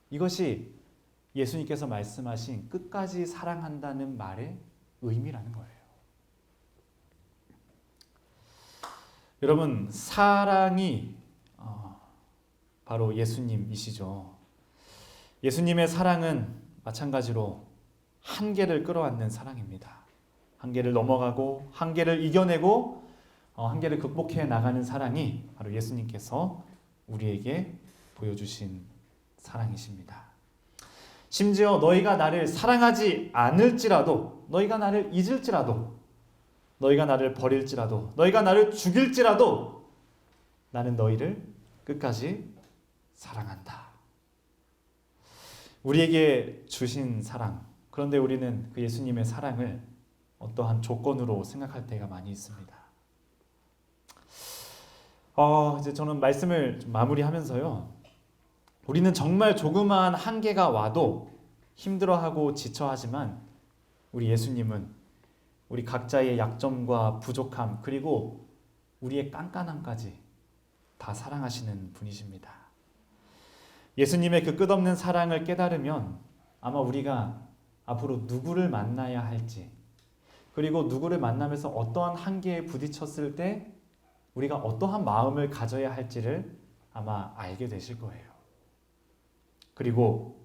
이것이 예수님께서 말씀하신 끝까지 사랑한다는 말의 의미라는 거예요. 여러분, 사랑이 바로 예수님이시죠. 예수님의 사랑은 마찬가지로 한계를 끌어안는 사랑입니다. 한계를 넘어가고 한계를 이겨내고 한계를 극복해 나가는 사랑이 바로 예수님께서 우리에게 보여주신 사랑이십니다. 심지어 너희가 나를 사랑하지 않을지라도, 너희가 나를 잊을지라도, 너희가 나를 버릴지라도, 너희가 나를 죽일지라도 나는 너희를 끝까지 사랑한다. 우리에게 주신 사랑, 그런데 우리는 그 예수님의 사랑을 어떠한 조건으로 생각할 때가 많이 있습니다. 이제 저는 말씀을 좀 마무리하면서요, 우리는 정말 조그마한 한계가 와도 힘들어하고 지쳐하지만 우리 예수님은 우리 각자의 약점과 부족함, 그리고 우리의 깐깐함까지 다 사랑하시는 분이십니다. 예수님의 그 끝없는 사랑을 깨달으면 아마 우리가 앞으로 누구를 만나야 할지, 그리고 누구를 만나면서 어떠한 한계에 부딪혔을 때 우리가 어떠한 마음을 가져야 할지를 아마 알게 되실 거예요. 그리고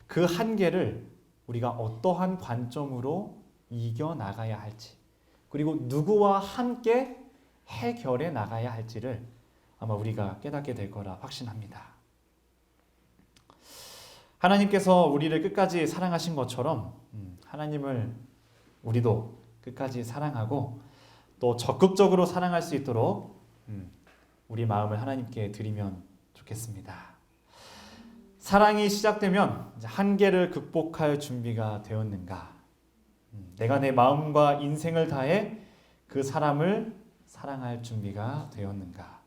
그 한계를 우리가 어떠한 관점으로 이겨나가야 할지, 그리고 누구와 함께 해결해 나가야 할지를 아마 우리가 깨닫게 될 거라 확신합니다. 하나님께서 우리를 끝까지 사랑하신 것처럼 하나님을 우리도 끝까지 사랑하고 또 적극적으로 사랑할 수 있도록 우리 마음을 하나님께 드리면 좋겠습니다. 사랑이 시작되면 한계를 극복할 준비가 되었는가? 내가 내 마음과 인생을 다해 그 사람을 사랑할 준비가 되었는가?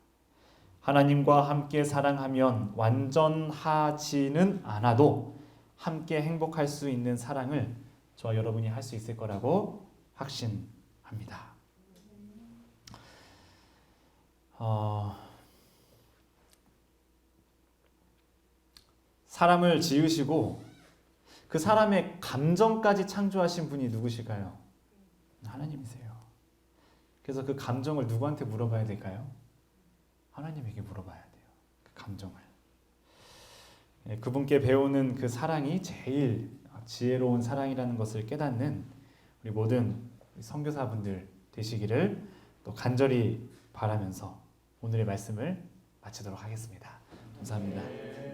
하나님과 함께 사랑하면 완전하지는 않아도 함께 행복할 수 있는 사랑을 저와 여러분이 할 수 있을 거라고 확신합니다. 사람을 지으시고 그 사람의 감정까지 창조하신 분이 누구실까요? 하나님이세요. 그래서 그 감정을 누구한테 물어봐야 될까요? 하나님에게 물어봐야 돼요. 그 감정을. 그분께 배우는 그 사랑이 제일 지혜로운 사랑이라는 것을 깨닫는 우리 모든 선교사분들 되시기를 또 간절히 바라면서 오늘의 말씀을 마치도록 하겠습니다. 감사합니다.